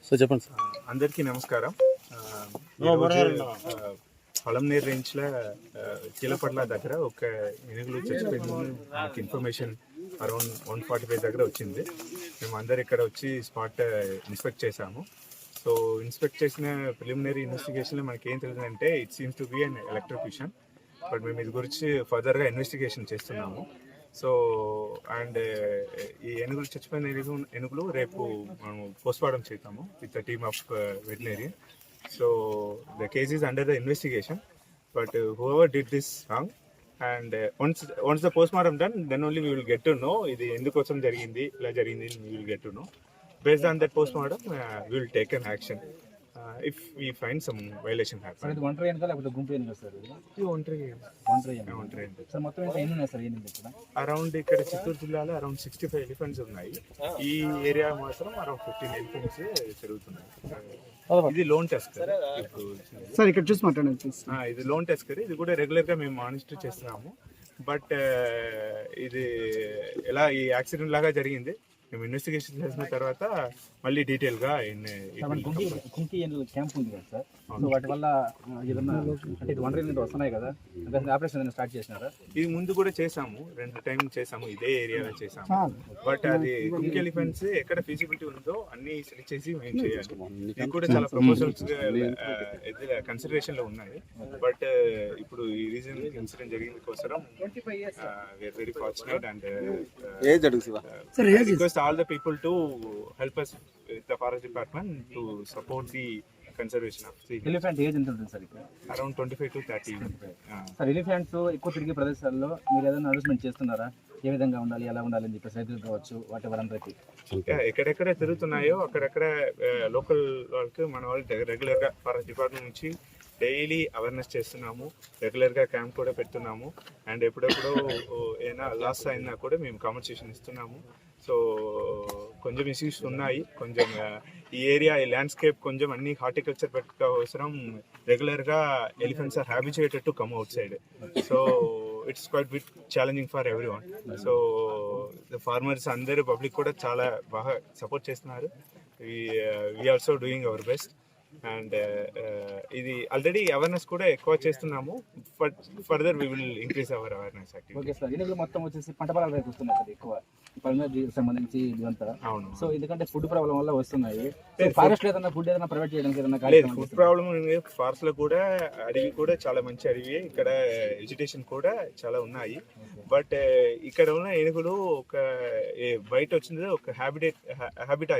So చెప్పండి sir. అందరికీ నమస్కారం. ఈరోజు పలంనేరు రేంజ్లో కీలపట్ల దగ్గర ఒక ఏనుగులు చచ్చిపోయిందని నాకు ఇన్ఫర్మేషన్ అరౌండ్ 145 దగ్గర వచ్చింది. మేము అందరు ఇక్కడ వచ్చి స్పాట్ ఇన్స్పెక్ట్ చేసాము. సో ఇన్స్పెక్ట్ చేసిన ప్రిలిమినరీ ఇన్వెస్టిగేషన్లో మనకి ఏం తెలియదంటే it seems to be an electrocution. But మేము ఇది గురించి ఫర్దర్గా ఇన్వెస్టిగేషన్ చేస్తున్నాము. సో అండ్ ఈ ఏనుగులు చచ్చిపోయిన ఏనుగులు రేపు మనం పోస్ట్మార్టం చేద్దాము with the team of veterinary. So the case is under the investigation, but whoever did this wrong and once the postmortem done, then only we will get to know ఇది ఎందుకోసం జరిగింది, ఇలా జరిగింది, we will get to know. Based on that postmortem, we will take an action if we find some violation happen. Sir ఇది ఒంటరి ఏనుగా లేకపోతే గుంపు ఏనుగా sir? ఇది ఒంటరి సార్ మొత్తం ఇంకా ఎన్ని ఉన్నాయి సార్ ఏనుగులు ఇక్కడ? అరౌండ్ ఇక్కడ చిత్తూరు జిల్లాలో అరౌండ్ 65 ఎలిఫెంట్స్ ఉన్నాయి. ఈ ఏరియా మాత్రం అరౌండ్ 15 ఎలిఫెంట్స్ తిరుగుతున్నాయి. ఇది లోన్ టెస్కర్. సార్ ఇక్కడ చూసి మాట్లాడండి. ఇది లోన్ టెస్కర్. ఇది కూడా రెగ్యులర్ గా మేము మానిటర్ చేస్తున్నాము. బట్ ఇది ఎలా ఈ యాక్సిడెంట్ లాగా జరిగింది మేము ఇన్వెస్టిగేషన్ చేసిన తర్వాత మళ్ళీ డీటెయిల్ గా కుంకి ఏనుగు క్యాంప్ ఉంది కదా సార్, సో వాటి వల్ల ఏదన్నా అంటే ఇది ఒంటరి ఏనుగులు వస్తున్నాయి కదా, ఆపరేషన్ ఏదైనా స్టార్ట్ చేసినారా? ఇది ముందు కూడా చేసాము, 2 టైం చేసాము, ఇదే ఏరియాలో చేసాము. బట్ అది కుంకి ఎలిఫెంట్స్ ఎక్కడ ఫీజిబిలిటీ ఉందో అన్ని సెలెక్ట్ చేసి మేము చేయాలి. ఇది కూడా చాలా ప్రపోజల్స్ కన్సిడరేషన్ లో ఉన్నాయి. బట్ ఇప్పుడు ఈ రీజన్ ఇన్సిడెంట్ జరిగింది కోసం we are very fortunate and request all the people to help us with the forest department to support the conservation of the elephant age ఎంత ఉంటుంది సార్ ఇక్కడ? around 25 to 30. సార్ ఎలిఫెంట్స్ ఎక్కువ తిరిగే ప్రదేశాల్లో మీరు ఏదైనా అనౌన్స్మెంట్ చేస్తున్నారా? ఏ విధంగా ఉండాలి, ఎలా ఉండాలి అని చెప్పేసి రైతులు కావచ్చు వాట్ ఎవర్ అందరికీ ఎక్కడెక్కడ తిరుగుతున్నాయో అక్కడెక్కడ లోకల్ వాళ్ళకి మన వాళ్ళు రెగ్యులర్ గా ఫారెస్ట్ డిపార్ట్మెంట్ నుంచి డైలీ అవేర్నెస్ చేస్తున్నాము. రెగ్యులర్గా క్యాంప్ కూడా పెడుతున్నాము. అండ్ ఎప్పుడెప్పుడు ఏమైనా లాస్ అయినా కూడా మేము కాంపన్సేషన్ ఇస్తున్నాము. సో కొంచెం ఇష్యూస్ ఉన్నాయి. కొంచెం ఈ ఏరియా ఈ ల్యాండ్స్కేప్ కొంచెం అన్ని హార్టికల్చర్ పెట్టక అవసరం. రెగ్యులర్గా elephants are habituated to come outside. So it's quite bit challenging for everyone. So farmers అందరూ పబ్లిక్ కూడా చాలా బాగా సపోర్ట్ చేస్తున్నారు. We also doing our best. And ఇది ఆల్రెడీ అవేర్నెస్ కూడా ఎక్కువ చేస్తున్నాము. But further we will increase our awareness activity. Okay sir, ఏనుగులు మొత్తం వచ్చేసి పంట పొలాలు రైతు వస్తున్నాయి సార్ ఎక్కువ పల్మనరీ సంబంధించి ఇదంతా. అవును. సో ఎందుకంటే ఫుడ్ ప్రాబ్లం వల్ల వస్తున్నాయి. ఫారెస్ట్ ఏదైనా ఫుడ్ ఏదైనా ప్రొవైడ్ చేయడానికి ఏదైనా లేదు. ఫుడ్ ప్రాబ్లం ఫారెస్ట్ లో కూడా అడవి కూడా చాలా మంచి అడవి. ఇక్కడ వెజిటేషన్ కూడా చాలా ఉన్నాయి. బట్ ఇక్కడ ఉన్న ఏనుగులు ఒక బయట వచ్చింది ఒక హ్యాబిటేట్